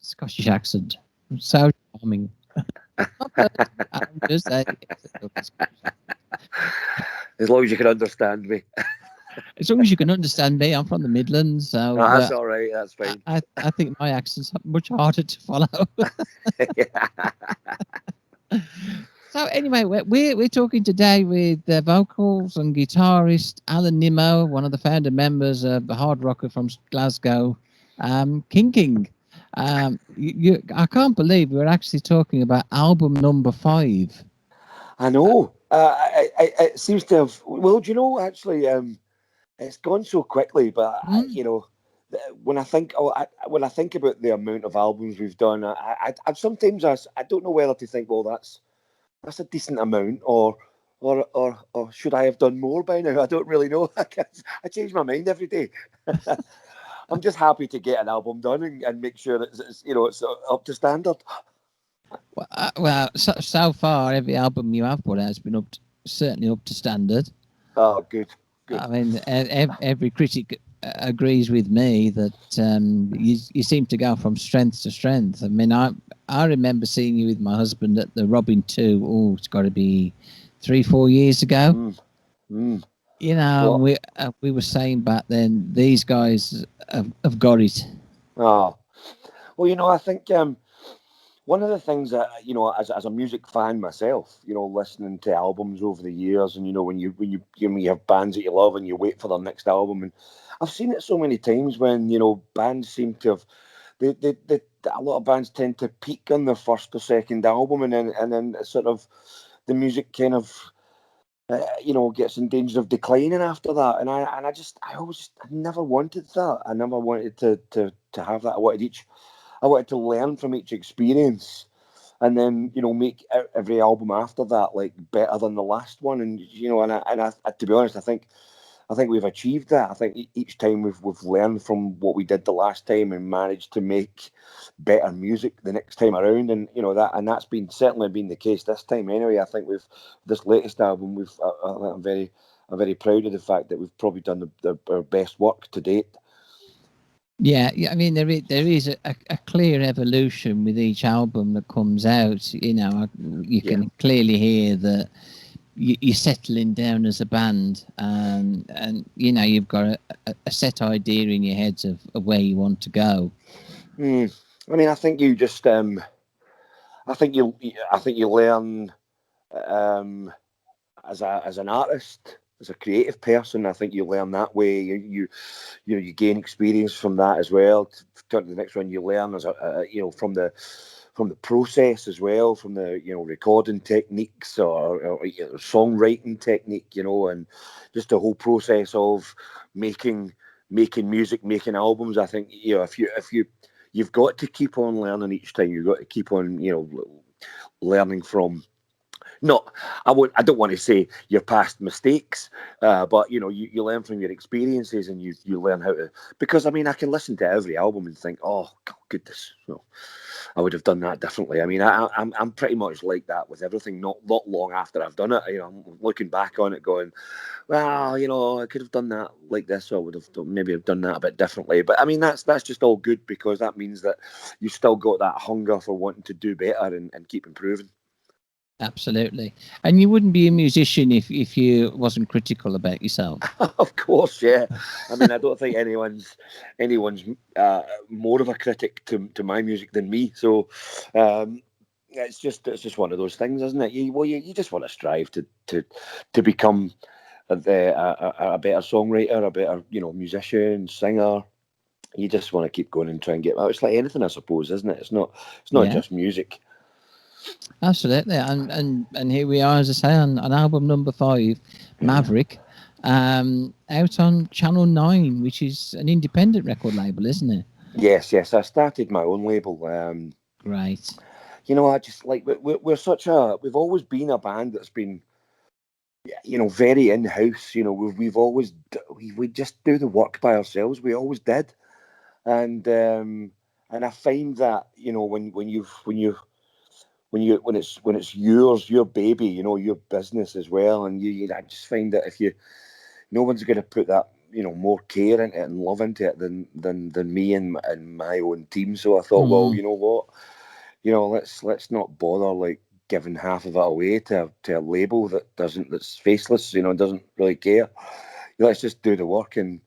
Scottish accent. So charming. I'm just saying. As long as you can understand me. As long as you can understand me, I'm from the Midlands, so No, that's all right. That's fine. I think my accent's much harder to follow. So anyway, we're talking today with the vocals and guitarist Alan Nimmo, one of the founder members of the hard rocker from Glasgow, King King. I can't believe we're actually talking about album number 5. I know. It seems to have. Well, do you know? Actually, it's gone so quickly. But you know, when I think when I think about the amount of albums we've done, I sometimes I don't know whether to think, well, that's a decent amount, or should I have done more by now? I don't really know. I change my mind every day. I'm just happy to get an album done and make sure that it's up to standard. Well, so far every album you have put out has been certainly up to standard. Oh, good. I mean, every critic agrees with me that you seem to go from strength to strength. I mean, I remember seeing you with my husband at the Robin 2. Oh, it's got to be 3-4 years ago. You know, we were saying back then, these guys have got it. Oh, well, you know, I think one of the things that, you know, as a music fan myself, you know, listening to albums over the years, and you know, when you have bands that you love and you wait for their next album, and I've seen it so many times when, you know, bands seem to have a lot of bands tend to peak on their first or second album, and then sort of the music kind of you know, gets in danger of declining after that. And I never wanted that. I never wanted to have that. I wanted to learn from each experience, and then, you know, make every album after that like better than the last one. And you know, and I to be honest, I think we've achieved that. I think each time we've learned from what we did the last time and managed to make better music the next time around. And you know, that's certainly been the case this time. Anyway, I think this latest album, I'm very proud of the fact that we've probably done our best work to date. Yeah, I mean, there is a clear evolution with each album that comes out. You know, you can clearly hear that you're settling down as a band, and you know, you've got a set idea in your heads of where you want to go. I mean, I think you just, I think you learn as an artist, as a creative person. I think you learn that way. You gain experience from that as well. To turn to the next one, you learn as you know, from the process as well, from the, you know, recording techniques or you know, songwriting technique, you know, and just the whole process of making music, making albums. I think, you know, if you've got to keep on learning each time. You've got to keep on, you know, learning from. I don't want to say your past mistakes, but you know, you learn from your experiences, and you learn how to. Because I mean, I can listen to every album and think, oh goodness, no, I would have done that differently. I mean, I'm pretty much like that with everything. Not long after I've done it, you know, I'm looking back on it, going, well, you know, I could have done that like this, or I would have maybe have done that a bit differently. But I mean, that's just all good, because that means that you've still got that hunger for wanting to do better and keep improving. Absolutely. And you wouldn't be a musician if you wasn't critical about yourself. Of course, yeah. I mean, I don't think anyone's more of a critic to my music than me. So it's just one of those things, isn't it? You just want to strive to become a better songwriter, a better, you know, musician, singer. You just want to keep going and try and get. It's like anything, I suppose, isn't it? It's not just music. Absolutely, and here we are, as I say, on album number 5, Maverick, out on Channel 9, which is an independent record label, isn't it? Yes. I started my own label. Great. You know, I just like we've always been a band that's been, you know, very in-house. You know, we just do the work by ourselves. We always did, and I find that, you know, when it's yours, your baby, you know, your business as well, and I just find that if no one's going to put that more care into it and love into it than me and my own team. So I thought, well, you know what, let's not bother like giving half of it away to a label that's faceless, doesn't really care. Let's just do the work and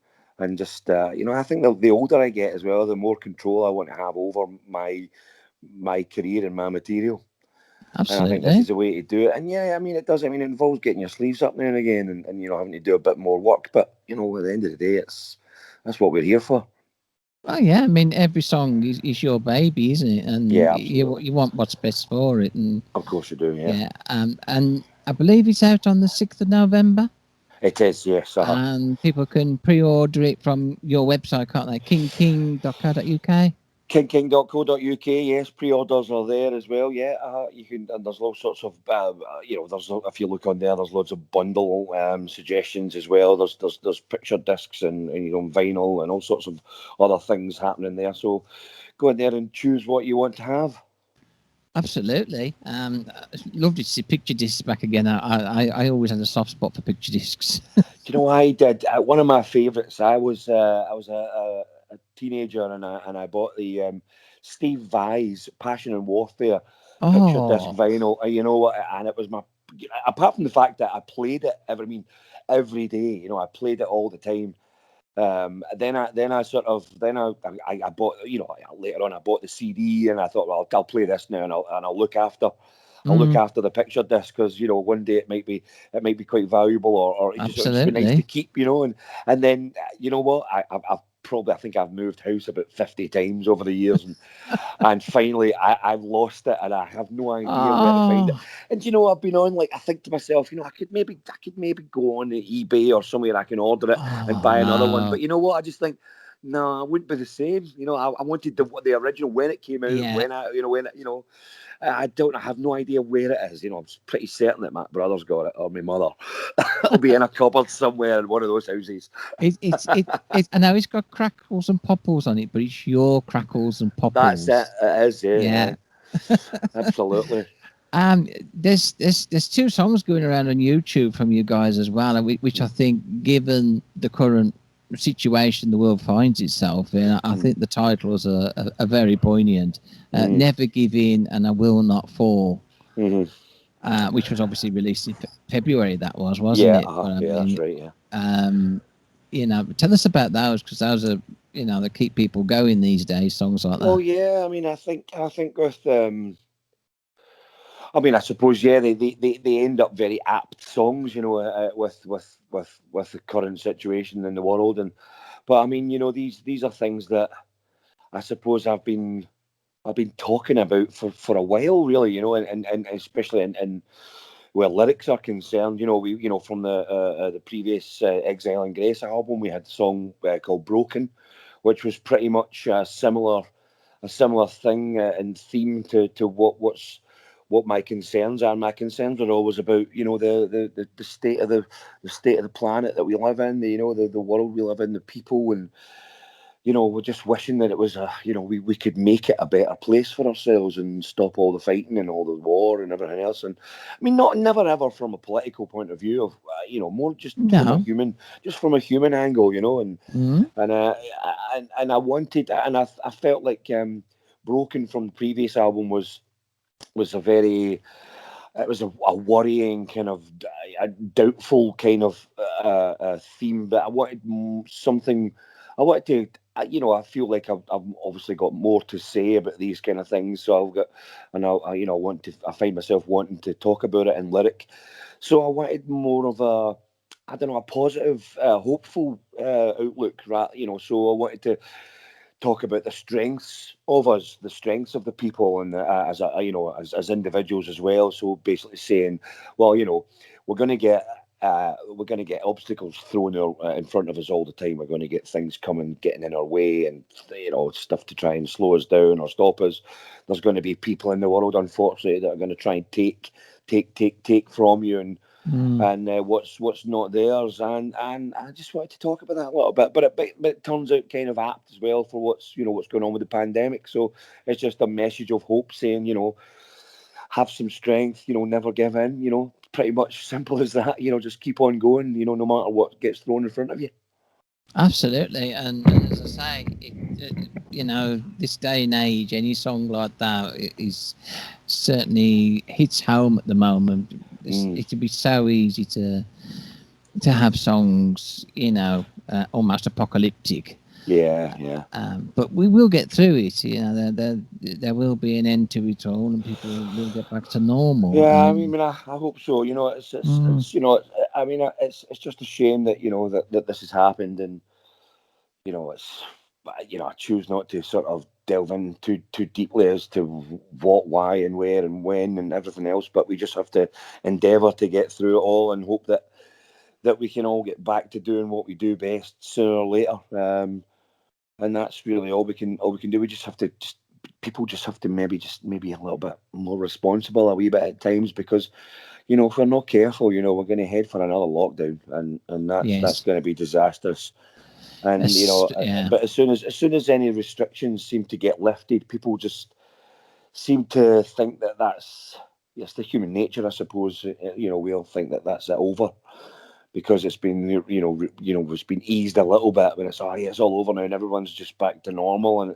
just I think the older I get as well, the more control I want to have over my career and my material. Absolutely. And I think this is the way to do it. And yeah, I mean, it does. I mean, it involves getting your sleeves up now and again, and having to do a bit more work. But at the end of the day, that's what we're here for. Oh yeah, I mean, every song is your baby, isn't it? And Yeah, you want what's best for it, and of course you do. Yeah. And I believe it's out on the 6th of November. It is, yes. And people can pre-order it from your website, can't they? kingking.co.uk. KingKing.co.uk, yes, pre-orders are there as well. Yeah, you can, and there's all sorts of, if you look on there, there's loads of bundle suggestions as well. There's picture discs and vinyl and all sorts of other things happening there. So go in there and choose what you want to have. Absolutely. Lovely to see picture discs back again. I always had a soft spot for picture discs. Do you know, I did one of my favourites. I was a teenager and I bought the Steve Vai's Passion and Warfare picture disc vinyl. You know what? And it was apart from the fact that I played it every day. I played it all the time. Then I bought, later on I bought the CD and I thought, well, I'll play this now and I'll look after the picture disc because one day it might be quite valuable or it just be nice to keep, and then you know what, I think I've moved house about 50 times over the years and finally I've lost it and I have no idea where to find it. And I've been on, like, I think to myself, I could maybe go on eBay or somewhere I can order it and buy another one. But you know what, I just think, no, it wouldn't be the same. I wanted the original when it came out, I have no idea where it is. I'm pretty certain that my brother's got it or my mother. It'll be in a cupboard somewhere in one of those houses. I know it's got crackles and popples on it, but it's your crackles and popples. That's it. It is, yeah. Absolutely. There's 2 songs going around on YouTube from you guys as well, which I think, given the current situation the world finds itself in, I think the titles are very poignant. Never Give In and I Will Not Fall, which was obviously released in February. That wasn't it? That's right. Yeah. Tell us about those, because those are that keep people going these days. Songs like that. Well, yeah. I mean, I think with I suppose, yeah, they end up very apt songs, with the current situation in the world, but I mean, these are things that I suppose I've been talking about for a while, really, and especially in where lyrics are concerned. We from the previous Exile and Grace album, we had a song called Broken, which was pretty much a similar thing in theme to what my concerns are. My concerns are always about the state of the planet that we live in, the world we live in, the people, and we're just wishing that it was we could make it a better place for ourselves and stop all the fighting and all the war and everything else. And I mean, never ever from a political point of view of more just from a human angle, and I wanted, and I felt like Broken from the previous album was a very, it was a worrying kind of a doubtful kind of theme, but I wanted something. I wanted to, I feel like I've obviously got more to say about these kind of things. So I've got, and I find myself wanting to talk about it in lyric. So I wanted more of a positive, hopeful outlook, right? So I wanted to talk about the strengths of us, the strengths of the people, and as individuals as well. So basically saying, well, we're going to get obstacles thrown in front of us all the time. We're going to get things getting in our way, and stuff to try and slow us down or stop us. There's going to be people in the world, unfortunately, that are going to try and take from you and what's not theirs. And I just wanted to talk about that a little bit, but it turns out kind of apt as well for what's going on with the pandemic. So it's just a message of hope, saying have some strength, never give in, pretty much simple as that. Just keep on going, no matter what gets thrown in front of you. Absolutely, and as I say, this day and age, any song like that is certainly hits home at the moment. Mm. It'd be so easy to have songs, almost apocalyptic. Yeah, yeah. But we will get through it. There will be an end to it all, and people will get back to normal. Yeah, And I hope so. You know, mm, it's it's just a shame that that this has happened, and it's I choose not to sort of delve in too deeply as to what, why, and where, and when, and everything else. But we just have to endeavour to get through it all, and hope that we can all get back to doing what we do best sooner or later. And that's really all we can do. We just have to just people just have to maybe a little bit more responsible a wee bit at times, because if we're not careful, we're going to head for another lockdown, and that's yes, going to be disastrous. And yeah, but as soon as any restrictions seem to get lifted, people just seem to think that that's yes, the human nature, I suppose. We all think that that's it over, because it's been it's been eased a little bit, when it's yeah, it's all over now and everyone's just back to normal, and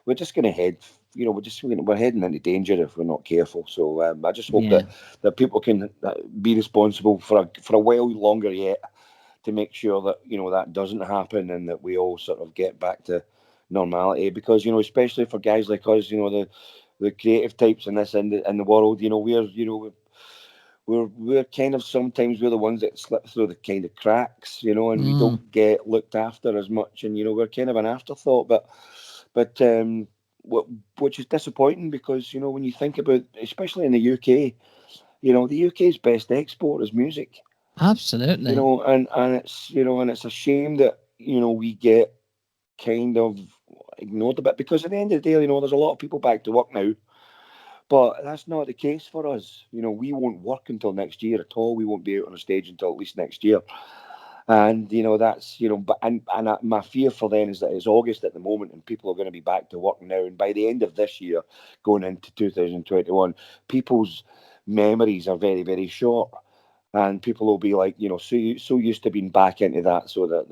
we're just going to head. We're heading into danger if we're not careful. So I just hope yeah. that people can be responsible for a while longer yet, to make sure that that doesn't happen, and that we all sort of get back to normality. Because especially for guys like us, the creative types in the world, we're kind of sometimes we're the ones that slip through the kind of cracks, and we Mm, don't get looked after as much, and we're kind of an afterthought. But what which is disappointing, because when you think about, especially in the UK, the UK's best export is music. absolutely. And it's a shame that we get kind of ignored a bit, because at the end of the day, there's a lot of people back to work now, but that's not the case for us. We won't work until next year at all. We won't be out on a stage until at least next year. And that's but my fear for then is that it's August at the moment, and people are going to be back to work now, and by the end of this year, going into 2021, people's memories are very, very short, and people will be like, so used to being back into that, so that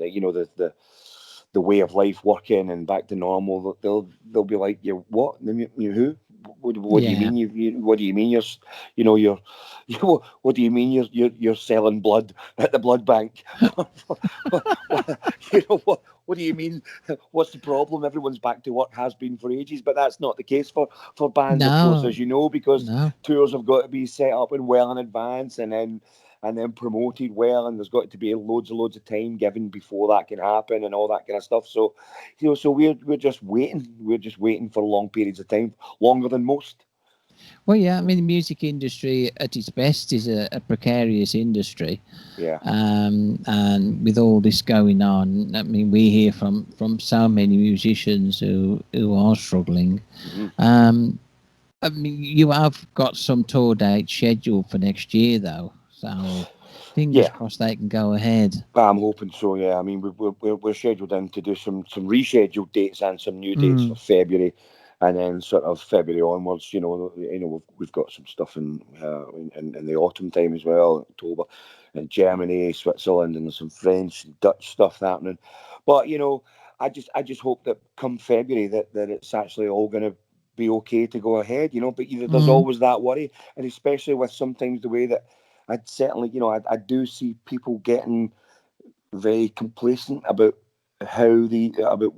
the way of life working and back to normal, they'll be like, you what? You who? What do you Yeah. mean? What do you mean you're what do you mean you're selling blood at the blood bank? What do you mean? What's the problem? Everyone's back to work, has been for ages, but that's not the case for bands, of course, No, as you know, because no. tours have got to be set up and well in advance, and then promoted well, and there's got to be loads of time given before that can happen, and all that kind of stuff. So so we're just waiting. We're just waiting for long periods of time, longer than most. Well, yeah. I mean, the music industry at its best is a precarious industry. Yeah. And with all this going on, I mean, we hear from so many musicians who are struggling. Hmm. Um, I mean, you have got some tour dates scheduled for next year, though. So fingers Yeah, crossed they can go ahead. I'm hoping so. Yeah, I mean, we're scheduled in to do some rescheduled dates and some new dates for Mm, February, and then sort of February onwards. We've got some stuff in the autumn time as well, October, in Germany, Switzerland, and there's some French and Dutch stuff happening. But I just hope that come February that it's actually all going to be okay to go ahead. But there's mm, always that worry, and especially with sometimes the way that I'd certainly, I do see people getting very complacent about how the about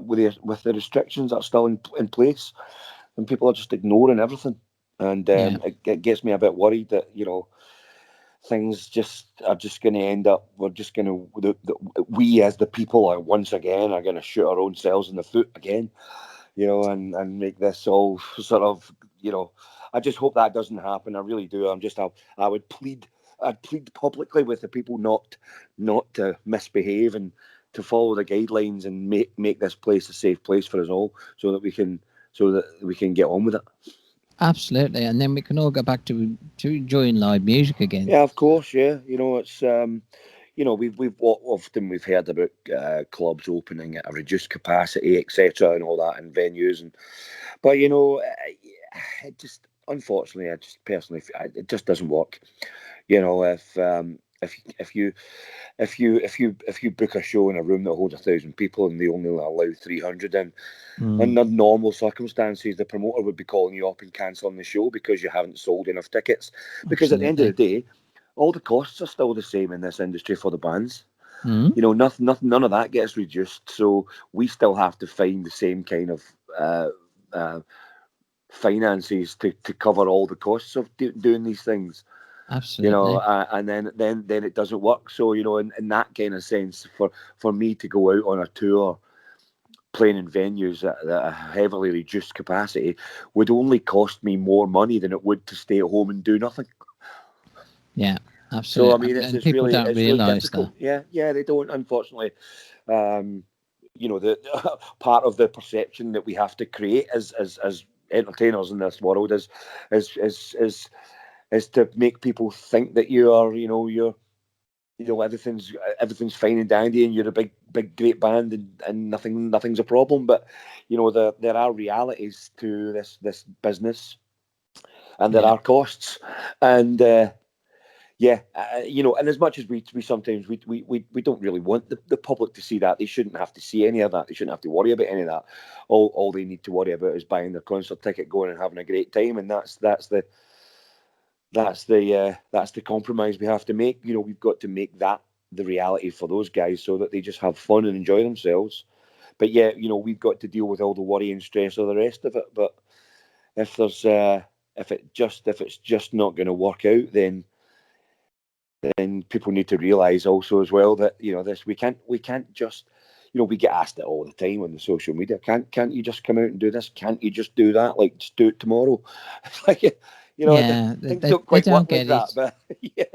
with the restrictions that are still in place, and people are just ignoring everything. And yeah, it gets me a bit worried that things just are just going to end up. We're just going to we as the people are once again are going to shoot our own selves in the foot again, and make this all sort of, I just hope that doesn't happen. I really do. I would plead, I'd plead publicly with the people not to misbehave, and to follow the guidelines, and make this place a safe place for us all, so that we can get on with it. absolutely. And then we can all go back to enjoying live music again. Yeah, of course. Yeah, it's often we've heard about clubs opening at a reduced capacity, etc., and all that, and venues, but it just, unfortunately, I just personally, it just doesn't work. If if you book a show in a room that holds 1,000 people and they only allow 300 in, under normal circumstances, the promoter would be calling you up and cancelling the show because you haven't sold enough tickets. Because at the end of the day, all the costs are still the same in this industry for the bands. You know, none of that gets reduced. So we still have to find the same kind of finances to cover all the costs of doing these things. Absolutely. You know, and then it doesn't work. So, you know, in that kind of sense, for me to go out on a tour playing in venues that are heavily reduced capacity would only cost me more money than it would to stay at home and do nothing. Yeah, absolutely. So I mean, it's people really, don't it's really realise difficult. that. Yeah, they don't. Unfortunately, you know, the part of the perception that we have to create as entertainers in this world is to make people think that everything's fine and dandy and you're a big great band and nothing's a problem. But you know, there are realities to this business, and there are costs, and you know, and as much as we sometimes we don't really want the public to see that. They shouldn't have to see any of that. They shouldn't have to worry about any of that. All they need to worry about is buying their concert ticket, going and having a great time, and that's the compromise we have to make. You know, we've got to make that the reality for those guys so that they just have fun and enjoy themselves. But yeah, you know, we've got to deal with all the worry and stress of the rest of it. But if it's just not going to work out, then people need to realise also as well that, you know, we can't just, you know, we get asked it all the time on the social media. Can't you just come out and do this? Can't you just do that? Like, just do it tomorrow. It's like, you know, things don't quite work like that. But yeah,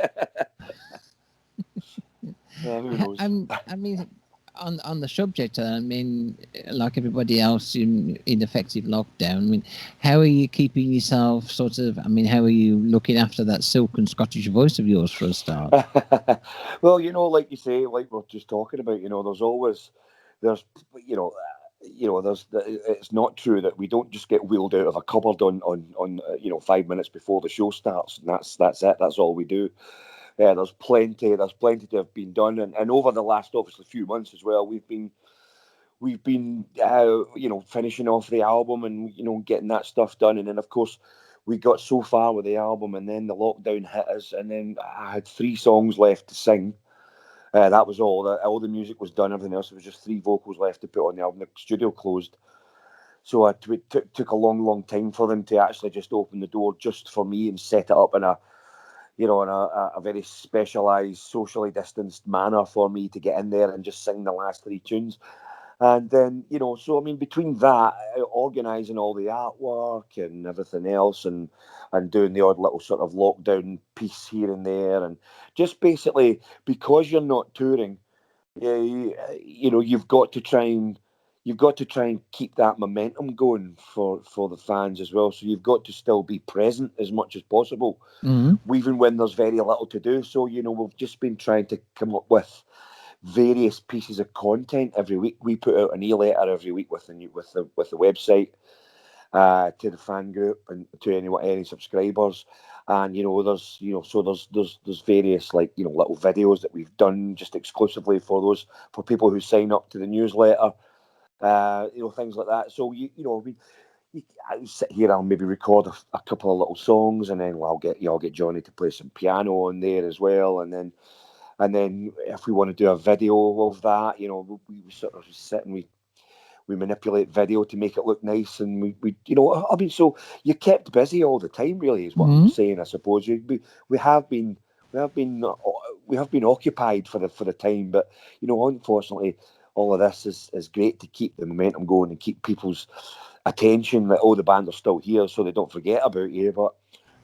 who knows? I mean, on the subject, I mean, like everybody else in effective lockdown, I mean, how are you keeping yourself sort of, I mean, how are you looking after that silken Scottish voice of yours for a start? Well, you know, like you say, like we're just talking about, you know, it's not true that we don't just get wheeled out of a cupboard on 5 minutes before the show starts, and that's it. That's all we do. There's plenty to have been done, and over the last obviously few months as well, we've been finishing off the album and, you know, getting that stuff done, and then of course we got so far with the album, and then the lockdown hit us, and then I had 3 songs left to sing. That was all. All the music was done. Everything else, it was just 3 vocals left to put on the album. The studio closed, so it took a long time for them to actually just open the door just for me and set it up in a very specialised, socially distanced manner for me to get in there and just sing the last 3 tunes. And then, you know, so I mean, between that, organising all the artwork and everything else, and doing the odd little sort of lockdown piece here and there, and just basically, because you're not touring, you've got to try and keep that momentum going for the fans as well. So you've got to still be present as much as possible, even when there's very little to do. So, you know, we've just been trying to come up with various pieces of content every week. We put out an e-letter every week with the website to the fan group and to any subscribers. And, you know, there's various, like, you know, little videos that we've done just exclusively for people who sign up to the newsletter. Things like that. So I sit here, I'll maybe record a couple of little songs, and then I'll get Johnny to play some piano on there as well, and then if we want to do a video of that, you know, we sort of sit and we manipulate video to make it look nice, and we you know, I mean, so you're kept busy all the time, really, is what I'm saying. I suppose we have been occupied for the time, but, you know, unfortunately, all of this is great to keep the momentum going and keep people's attention that, the band are still here, so they don't forget about you. But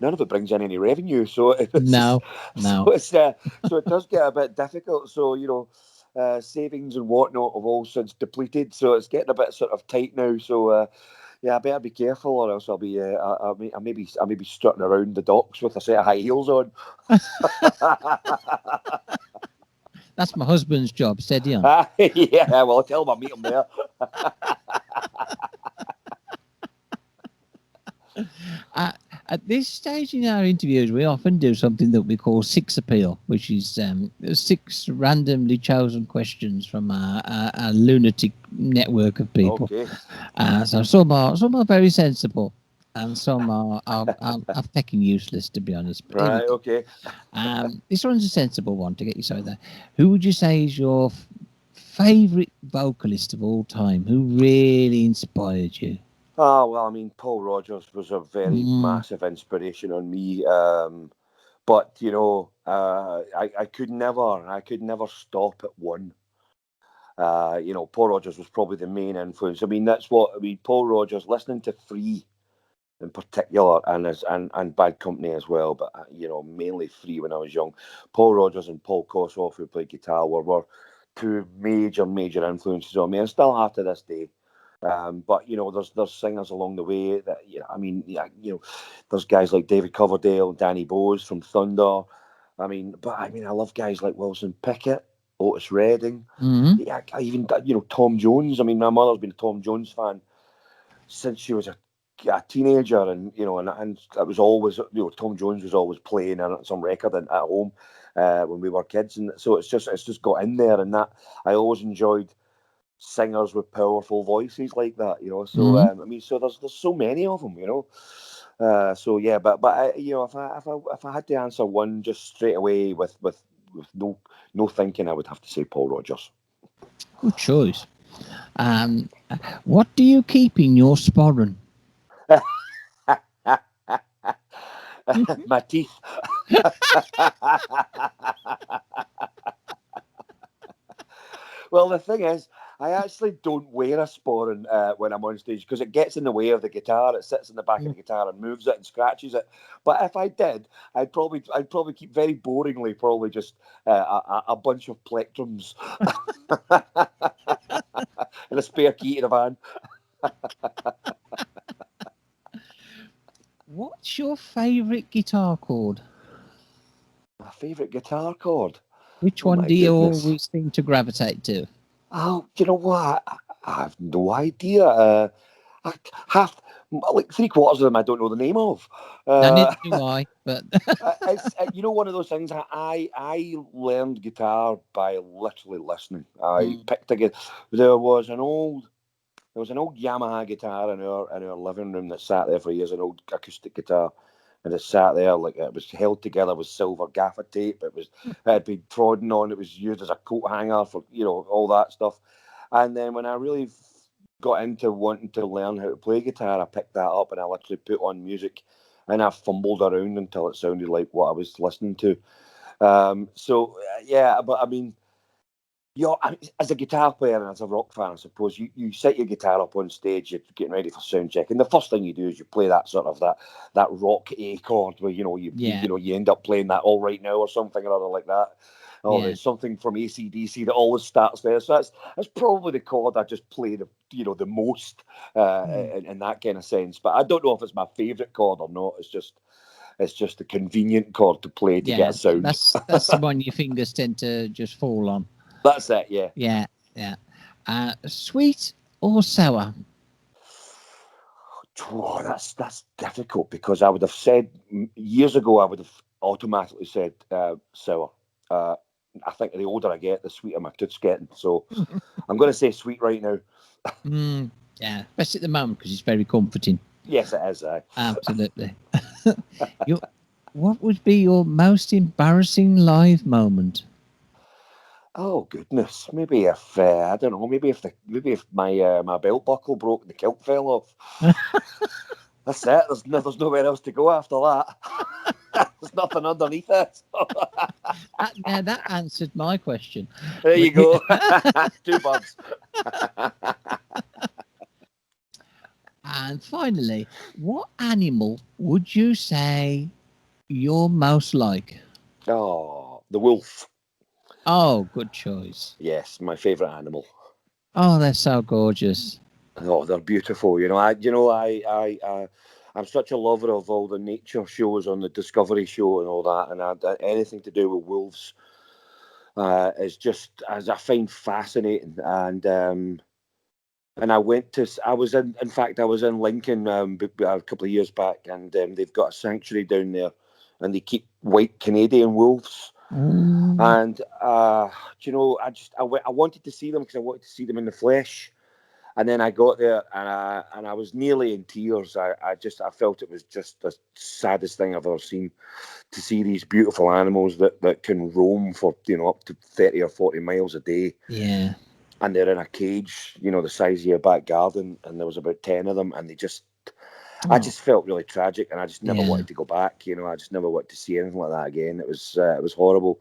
none of it brings in any revenue, so no. So it does get a bit difficult. So, you know, savings and whatnot have all since depleted, so it's getting a bit sort of tight now. So I better be careful, or else I'll be I may be strutting around the docks with a set of high heels on. That's my husband's job, steady on. Yeah, well, I'll tell him I'll meet him there. At this stage in our interviews, we often do something that we call Six Appeal, which is 6 randomly chosen questions from our lunatic network of people. Okay. So some are very sensible, and some are fucking useless, to be honest. But here we Right. go. Okay. This one's a sensible one to get you started there. Who would you say is your favourite vocalist of all time? Who really inspired you? Oh, well, I mean, Paul Rogers was a very massive inspiration on me. But you know, I could never stop at one. You know, Paul Rogers was probably the main influence. I mean, Paul Rogers, listening to Free in particular, and Bad Company as well, but you know, mainly Free when I was young. Paul Rogers and Paul Kossoff, who played guitar, were two major influences on me, and still are to this day. But you know, there's singers along the way that I mean, you know, there's guys like David Coverdale, Danny Bowes from Thunder. I mean, I love guys like Wilson Pickett, Otis Redding. Yeah, I even Tom Jones. I mean, my mother's been a Tom Jones fan since she was a teenager, and you know, and it was always Tom Jones was always playing on some record at home when we were kids, and so it's just got in there, and that I always enjoyed singers with powerful voices like that, you know. So I mean, so there's so many of them, you know. So yeah, but you know, if I had to answer one just straight away with no thinking, I would have to say Paul Rogers. Good choice. What do you keep in your sporran? My teeth. Well, the thing is, I actually don't wear a sporran when I'm on stage because it gets in the way of the guitar. It sits in the back of the guitar and moves it and scratches it. But if I did, I'd probably keep very boringly probably just a bunch of plectrums and a spare key to the van. What's your favourite guitar chord? My favourite guitar chord. Which one do you always seem to gravitate to? Oh, you know what? I have no idea. Half, like 3/4 of them, I don't know the name of. Now, neither do I, but It's you know, one of those things. I learned guitar by literally listening. I picked a guitar. There was an old Yamaha guitar in our living room that sat there for years, an old acoustic guitar, and it sat there like it was held together with silver gaffer tape. It had been trodden on. It was used as a coat hanger for all that stuff. And then when I really got into wanting to learn how to play guitar, I picked that up and I literally put on music, and I fumbled around until it sounded like what I was listening to. So yeah, but I mean, as a guitar player and as a rock fan, I suppose you set your guitar up on stage, you're getting ready for sound check, and the first thing you do is you play that sort of that rock A chord where you end up playing that All Right Now or something or other like that. Or there's something from AC/DC that always starts there. So that's probably the chord I just play the most in that kind of sense. But I don't know if it's my favourite chord or not. It's just a convenient chord to play to get a sound. That's the one your fingers tend to just fall on. That's it, yeah. Yeah. Sweet or sour? Oh, that's difficult because I would have said years ago, I would have automatically said sour. I think the older I get, the sweeter my tooth's getting. So I'm going to say sweet right now. Yeah, best at the moment because it's very comforting. Yes, it is. Absolutely. What would be your most embarrassing live moment? Oh goodness, maybe if I don't know, maybe if my belt buckle broke and the kilt fell off. That's it. There's nowhere else to go after that. There's nothing underneath it. Now that answered my question. There you go. 2 birds. And finally, what animal would you say you're most like? Oh, the wolf. Oh, good choice. Yes, my favourite animal. Oh, they're so gorgeous. Oh, they're beautiful. I'm such a lover of all the nature shows on the Discovery Show and all that, and anything to do with wolves is just as I find fascinating. And And I went to, I was in fact, I was in Lincoln a couple of years back, and they've got a sanctuary down there, and they keep white Canadian wolves. And you know, I wanted to see them because I wanted to see them in the flesh. And then I got there, and I was nearly in tears. I felt it was just the saddest thing I've ever seen, to see these beautiful animals that can roam for, you know, up to 30 or 40 miles a day. Yeah. And they're in a cage, you know, the size of your back garden, and there was about 10 of them, and I just felt really tragic, and I just never wanted to go back. You know, I just never wanted to see anything like that again. It was horrible,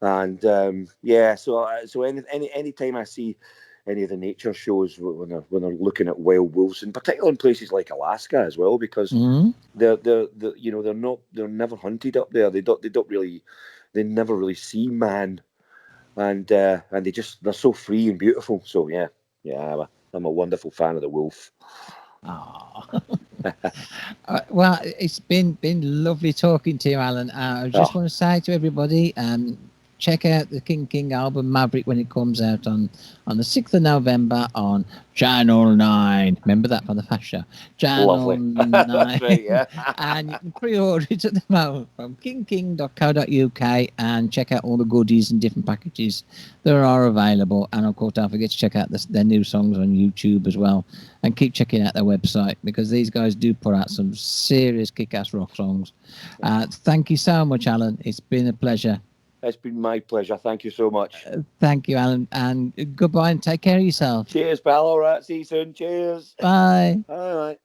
and so any time I see any of the nature shows when they're looking at wild wolves, and particularly in places like Alaska as well, because they're you know, they're never hunted up there. They never really see man, and they're so free and beautiful. So yeah, I'm a wonderful fan of the wolf. Well, it's been lovely talking to you, Alan. I just want to say to everybody, check out the King King album Maverick when it comes out on the 6th of November on Channel 9. Remember that from the Fast Show. Channel 9. That's right, yeah. And you can pre-order it at the moment from kingking.co.uk, and check out all the goodies and different packages that are available. And of course, don't forget to check out their new songs on YouTube as well, and keep checking out their website, because these guys do put out some serious kick-ass rock songs. Thank you so much, Alan. It's been a pleasure. It's been my pleasure. Thank you so much. Thank you, Alan, and goodbye, and take care of yourself. Cheers, pal. All right, see you soon. Cheers. Bye. All right.